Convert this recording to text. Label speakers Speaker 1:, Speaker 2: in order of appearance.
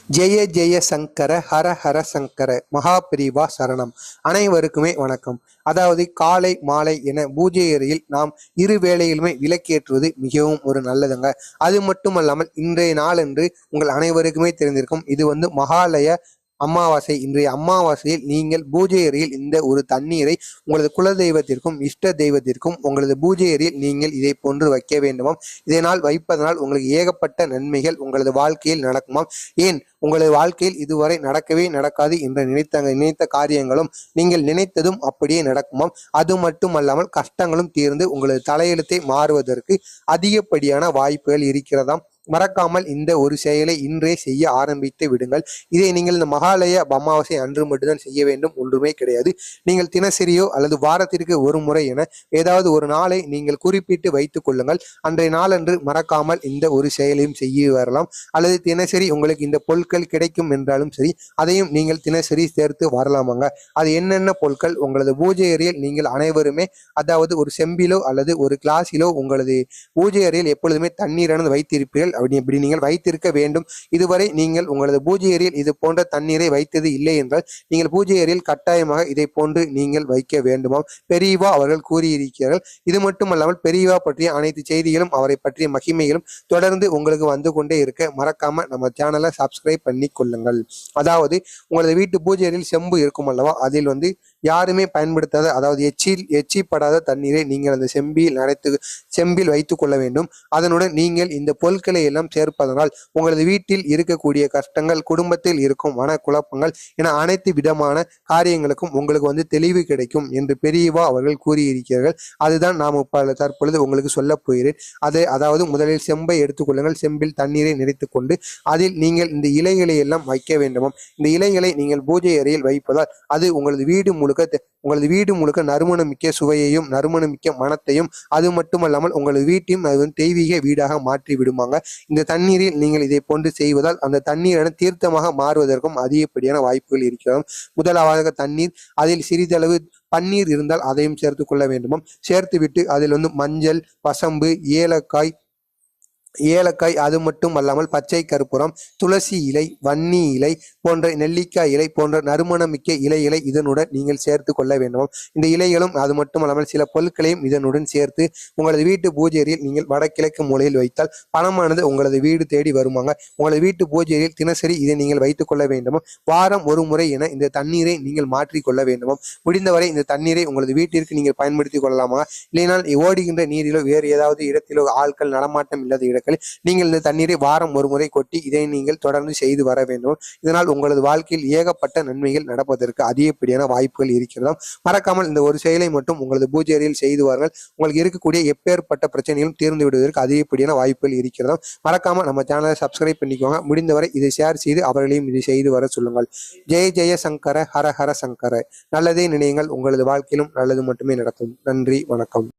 Speaker 1: ஜெய ஜெய சங்கர ஹர ஹர சங்கர மகாபிரிவா சரணம். அனைவருக்குமே வணக்கம். அதாவது காலை மாலை என பூஜை அறையில் நாம் இரு வேளையிலுமே விளக்கேற்றுவது மிகவும் ஒரு நல்லதுங்க. அது மட்டுமல்லாமல் இன்றைய நாளன்று உங்கள் அனைவருக்குமே தெரிந்திருக்கும், இது மகாலய அமாவாசை. இன்றைய அமாவாசையில் நீங்கள் பூஜை அறையில் இந்த ஒரு தண்ணீரை உங்களது குல தெய்வத்திற்கும் இஷ்ட தெய்வத்திற்கும் உங்களது பூஜை அறையில் நீங்கள் இதை போன்று வைக்க வேண்டுமாம். இதனால் வைப்பதனால் உங்களுக்கு ஏகப்பட்ட நன்மைகள் உங்களது வாழ்க்கையில் நடக்குமாம். ஏன் உங்களது வாழ்க்கையில் இதுவரை நடக்கவே நடக்காது என்று நினைத்த காரியங்களும் நீங்கள் நினைத்ததும் அப்படியே நடக்குமாம். அது மட்டுமல்லாமல் கஷ்டங்களும் தீர்ந்து உங்களது தலையெழுத்தை மாறுவதற்கு அதிகப்படியான வாய்ப்புகள் இருக்கிறதாம். மறக்காமல் இந்த ஒரு செயலை இன்றே செய்ய ஆரம்பித்து விடுங்கள். இதை நீங்கள் இந்த மகாலய அமாவாசை அன்று மட்டும்தான் செய்ய வேண்டும், ஒன்றுமே கிடையாது. நீங்கள் தினசரியோ அல்லது வாரத்திற்கு ஒரு முறை என ஏதாவது ஒரு நாளை நீங்கள் குறிப்பிட்டு வைத்துக் கொள்ளுங்கள். அன்றைய நாளன்று மறக்காமல் இந்த ஒரு செயலையும் செய்ய வரலாம். அல்லது தினசரி உங்களுக்கு இந்த பொருட்கள் கிடைக்கும் என்றாலும் சரி, அதையும் நீங்கள் தினசரி சேர்த்து வரலாமாங்க. அது என்னென்ன பொருட்கள் உங்களது பூஜை அறையில் நீங்கள் அனைவருமே, அதாவது ஒரு செம்பிலோ அல்லது ஒரு கிளாஸிலோ உங்களது பூஜை அறையில் எப்பொழுதுமே தண்ணீரானது வைத்திருப்பீர்கள். இப்படி நீங்கள் வைத்திருக்க வேண்டும். இதுவரை நீங்கள் உங்களது பூஜை அறையில் இது போன்ற தண்ணீரை வைத்தது இல்லை என்றால் நீங்கள் பூஜை அறையில் கட்டாயமாக இதை போன்று நீங்கள் வைக்க வேண்டுமாம். பெரியவா அவர்கள் கூறியிருக்கிறார்கள். இது மட்டுமல்லாமல் பெரியவா பற்றிய அனைத்து செய்திகளும் அவரை பற்றிய மகிமைகளும் தொடர்ந்து உங்களுக்கு வந்து கொண்டே இருக்க மறக்காம நம்ம சேனலை சப்ஸ்கிரைப் பண்ணி கொள்ளுங்கள். அதாவது உங்களது வீட்டு பூஜை அறையில் செம்பு இருக்கும் அல்லவா, அதில் யாருமே பயன்படுத்தாத, அதாவது எச்சிப்படாத தண்ணீரை நீங்கள் அந்த செம்பில் வைத்துக் கொள்ள வேண்டும். அதனுடன் நீங்கள் இந்த பொருட்களை எல்லாம் சேர்ப்பதனால் உங்களது வீட்டில் இருக்கக்கூடிய கஷ்டங்கள், குடும்பத்தில் இருக்கும் மன குழப்பங்கள் என அனைத்து விதமான காரியங்களுக்கும் உங்களுக்கு தெளிவு கிடைக்கும் என்று பெரியவா அவர்கள் கூறியிருக்கிறார்கள். அதுதான் நாம் தற்பொழுது உங்களுக்கு சொல்ல போகிறேன். அதாவது முதலில் செம்பை எடுத்துக்கொள்ளுங்கள். செம்பில் தண்ணீரை நிறைத்துக் கொண்டு அதில் நீங்கள் இந்த இலைகளை எல்லாம் வைக்க வேண்டுமாம். இந்த இலைகளை நீங்கள் பூஜை அறையில் வைப்பதால் அது உங்களது வீடு முழுக்க நறுமணமிக்க சுவையையும் நறுமணமிக்க மனத்தையும், அது மட்டுமல்லாமல் உங்களது வீட்டையும் அது தெய்வீக வீடாக மாற்றி விடுமாங்க. இந்த தண்ணீரில் நீங்கள் இதை போன்று செய்வதால் அந்த தண்ணீரான தீர்த்தமாக மாறுவதற்கும் அதிகப்படியான வாய்ப்புகள் இருக்கிறது. முதலாவதாக தண்ணீர், அதில் சிறிதளவு பன்னீர் இருந்தால் அதையும் சேர்த்து கொள்ள வேண்டுமாம். சேர்த்துவிட்டு அதில் மஞ்சள், வசம்பு, ஏலக்காய், அது மட்டும் அல்லாமல் பச்சை கற்பூரம், துளசி இலை, வன்னி இலை போன்ற, நெல்லிக்காய் இலை போன்ற நறுமணமிக்க இலைகளை இதனுடன் நீங்கள் சேர்த்து கொள்ள வேண்டும். இந்த இலைகளும் அது மட்டுமல்லாமல் சில பொருட்களையும் இதனுடன் சேர்த்து உங்களது வீட்டு பூஜையில் நீங்கள் வடகிழக்கு மூலையில் வைத்தால் பணமானது உங்களது வீடு தேடி வருமாங்க. உங்களது வீட்டு பூஜையில் தினசரி இதை நீங்கள் வைத்துக் கொள்ள வேண்டும். வாரம் ஒரு முறை என இந்த தண்ணீரை நீங்கள் மாற்றிக்கொள்ள வேண்டும். முடிந்தவரை இந்த தண்ணீரை உங்களது வீட்டிற்கு நீங்கள் பயன்படுத்திக் கொள்ளலாமா. இல்லைனால் ஓடுகின்ற நீரிலோ வேறு ஏதாவது இடத்திலோ ஆட்கள் நடமாட்டம் இல்லாத இடத்தில் நீங்கள் இந்த தண்ணீரை வாரம் ஒரு முறை கொட்டி இதை நீங்கள் தொடர்ந்து செய்து வர வேண்டும். இதனால் உங்களது வாழ்க்கையில் ஏகப்பட்ட நன்மைகள் நடப்பதற்கு அதிகப்படியான வாய்ப்புகள் இருக்கிறதாம். மறக்காமல் இந்த ஒரு செயலை மட்டும் உங்களது பூஜை அறையில் செய்து வாருங்கள். உங்களுக்கு இருக்கக்கூடிய எப்பேற்பட்ட பிரச்சனைகளும் தீர்ந்து விடுவதற்கு அதிகப்படியான வாய்ப்புகள் இருக்கிறதாம். மறக்காம நம்ம சேனலை சப்ஸ்கிரைப் பண்ணிக்கோங்க. முடிந்தவரை இதை ஷேர் செய்து அவர்களையும் இதை செய்து வர சொல்லுங்கள். ஜெய ஜெய சங்கர ஹர ஹர சங்கர. நல்லதே நினையுங்கள், உங்களது வாழ்க்கையிலும் நல்லது மட்டுமே நடக்கும். நன்றி, வணக்கம்.